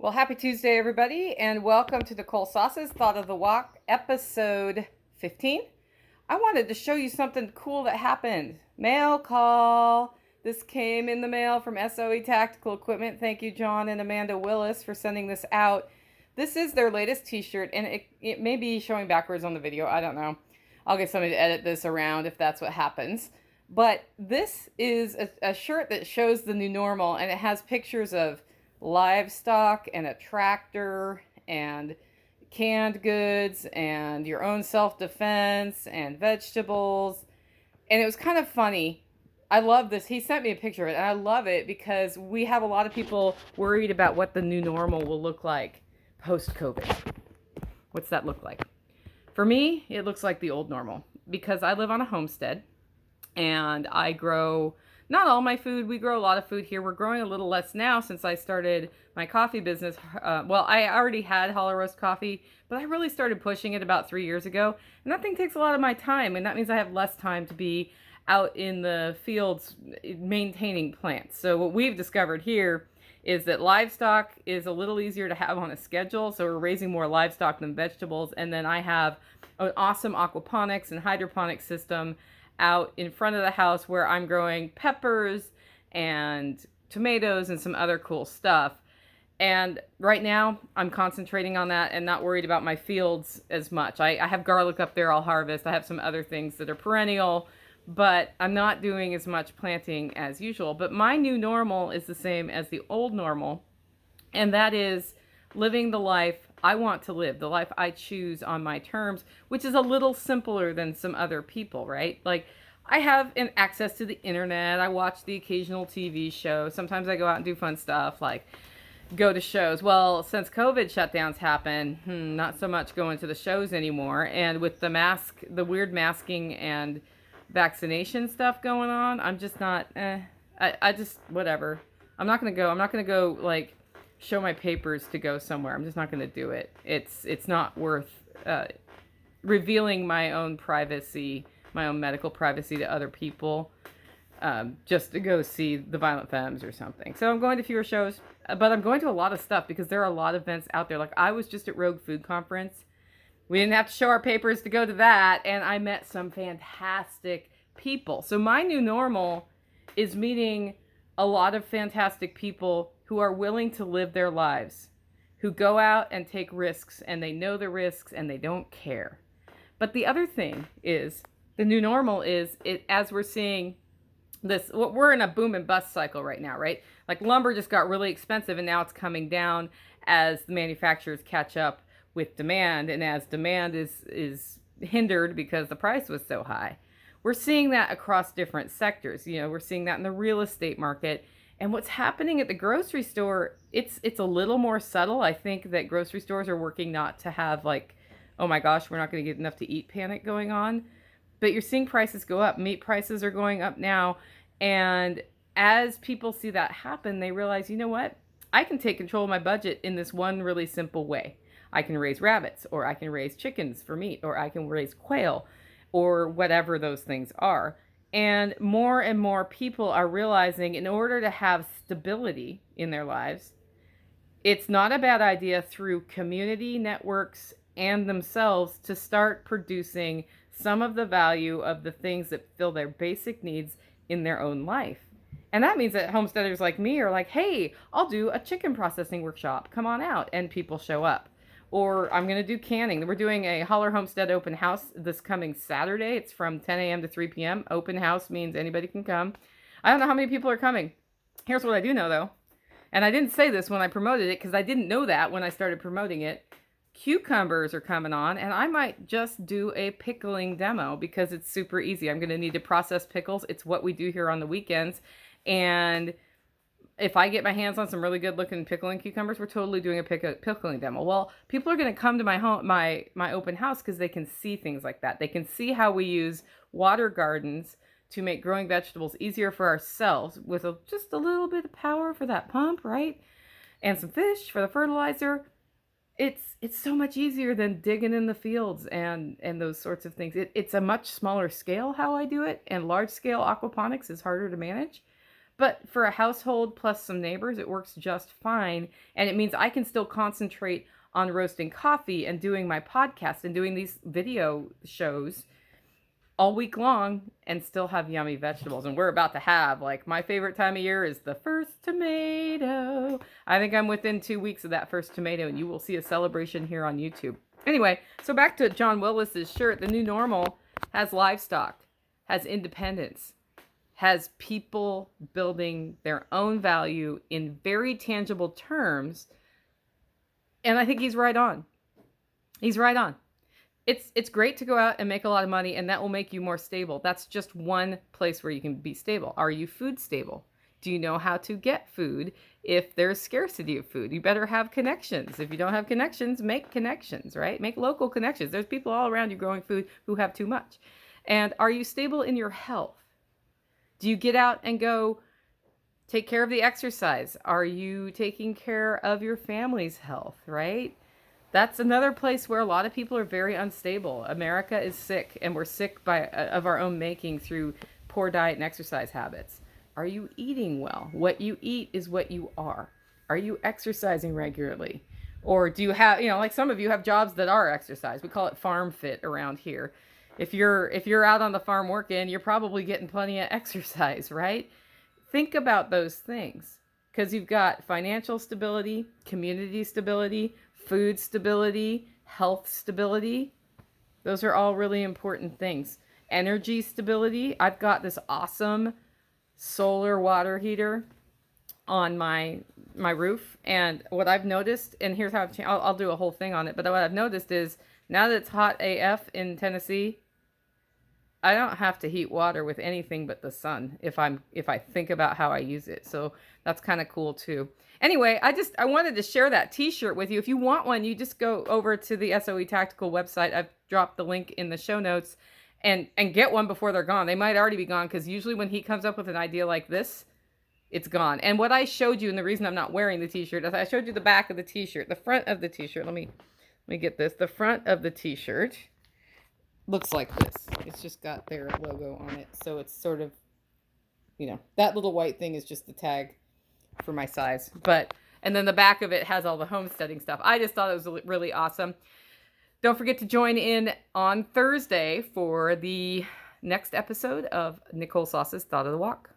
Well, happy Tuesday, everybody, and welcome to Nicole Sauce's Thought of the Walk, episode 15. I wanted to show you something cool that happened. Mail call. This came in the mail from SOE Tactical Equipment. Thank you, John and Amanda Willis, for sending this out. This is their latest t-shirt, and it may be showing backwards on the video. I don't know. I'll get somebody to edit this around if that's what happens. But this is a shirt that shows the new normal, and it has pictures of livestock and a tractor and canned goods and your own self-defense and vegetables. And it was kind of funny. I love this. He sent me a picture of it, and I love it because we have a lot of people worried about what the new normal will look like post-COVID. What's that look like? For me, it looks like the old normal because I live on a homestead and I grow not all my food. We grow a lot of food here. We're growing a little less now since I started my coffee business. Well, I already had hollow roast coffee, but I really started pushing it about 3 years ago. And that thing takes a lot of my time. And that means I have less time to be out in the fields maintaining plants. So what we've discovered here is that livestock is a little easier to have on a schedule. So we're raising more livestock than vegetables. And then I have an awesome aquaponics and hydroponics system out in front of the house where I'm growing peppers and tomatoes and some other cool stuff. And right now I'm concentrating on that and not worried about my fields as much. I have garlic up there I'll harvest. I have some other things that are perennial, but I'm not doing as much planting as usual. But my new normal is the same as the old normal, and that is living the life I want to live, the life I choose on my terms, which is a little simpler than some other people, right? Like, I have an access to the internet. I watch the occasional TV show. Sometimes I go out and do fun stuff like go to shows. Well, since COVID shutdowns happen, not so much going to the shows anymore. And with the weird masking and vaccination stuff going on, I'm just not, I just, whatever. I'm not going to go like show my papers to go somewhere. I'm just not going to do it. It's not worth revealing my own privacy, my own medical privacy to other people, just to go see the Violent Femmes or something. So I'm going to fewer shows, but I'm going to a lot of stuff because there are a lot of events out there. Like I was just at Rogue Food Conference. We didn't have to show our papers to go to that, and I met some fantastic people. So my new normal is meeting a lot of fantastic people who are willing to live their lives, who go out and take risks, and they know the risks and they don't care. But the other thing is, the new normal is, as we're seeing this, we're in a boom and bust cycle right now, right? Like lumber just got really expensive and now it's coming down as the manufacturers catch up with demand, and as demand is hindered because the price was so high. We're seeing that across different sectors. You know, we're seeing that in the real estate market. And what's happening at the grocery store, it's a little more subtle. I think that grocery stores are working not to have like, oh my gosh, we're not going to get enough to eat panic going on. But you're seeing prices go up. Meat prices are going up now. And as people see that happen, they realize, you know what? I can take control of my budget in this one really simple way. I can raise rabbits, or I can raise chickens for meat, or I can raise quail, or whatever those things are. And more people are realizing in order to have stability in their lives, it's not a bad idea through community networks and themselves to start producing some of the value of the things that fill their basic needs in their own life. And that means that homesteaders like me are like, hey, I'll do a chicken processing workshop. Come on out. And people show up. Or I'm going to do canning. We're doing a Holler Homestead open house this coming Saturday. It's from 10 a.m. to 3 p.m. Open house means anybody can come. I don't know how many people are coming. Here's what I do know, though. And I didn't say this when I promoted it because I didn't know that when I started promoting it. Cucumbers are coming on, and I might just do a pickling demo because it's super easy. I'm going to need to process pickles. It's what we do here on the weekends. And if I get my hands on some really good looking pickling cucumbers, we're totally doing a pickling demo. Well, people are going to come to my home, my open house, because they can see things like that. They can see how we use water gardens to make growing vegetables easier for ourselves with just a little bit of power for that pump, right? And some fish for the fertilizer. It's so much easier than digging in the fields and those sorts of things. It's a much smaller scale how I do it, and large scale aquaponics is harder to manage. But for a household plus some neighbors, it works just fine. And it means I can still concentrate on roasting coffee and doing my podcast and doing these video shows all week long and still have yummy vegetables. And we're about to have, like, my favorite time of year is the first tomato. I think I'm within 2 weeks of that first tomato, and you will see a celebration here on YouTube. Anyway, so back to John Willis's shirt. The new normal has livestock, has independence, has people building their own value in very tangible terms. And I think he's right on. He's right on. It's great to go out and make a lot of money, and that will make you more stable. That's just one place where you can be stable. Are you food stable? Do you know how to get food if there's scarcity of food? You better have connections. If you don't have connections, make connections, right? Make local connections. There's people all around you growing food who have too much. And are you stable in your health? Do you get out and go take care of the exercise? Are you taking care of your family's health, right? That's another place where a lot of people are very unstable. America is sick, and we're sick of our own making through poor diet and exercise habits. Are you eating well? What you eat is what you are. Are you exercising regularly? Or do you have, like some of you have jobs that are exercise. We call it farm fit around here. If you're out on the farm working, you're probably getting plenty of exercise, right? Think about those things, because you've got financial stability, community stability, food stability, health stability. Those are all really important things. Energy stability. I've got this awesome solar water heater on my roof, and what I've noticed, and here's how I'll do a whole thing on it, but what I've noticed is now that it's hot AF in Tennessee, I don't have to heat water with anything but the sun if I think about how I use it. So that's kind of cool too. Anyway, I wanted to share that t-shirt with you. If you want one, you just go over to the SOE Tactical website. I've dropped the link in the show notes, and get one before they're gone. They might already be gone, because usually when he comes up with an idea like this, it's gone. And what I showed you, and the reason I'm not wearing the t-shirt, is I showed you the back of the t-shirt, the front of the t-shirt. Let me get this. The front of the t-shirt looks like this. It's just got their logo on it. So it's sort of, that little white thing is just the tag for my size. And then the back of it has all the homesteading stuff. I just thought it was really awesome. Don't forget to join in on Thursday for the next episode of Nicole Sauce's Thought of the Walk.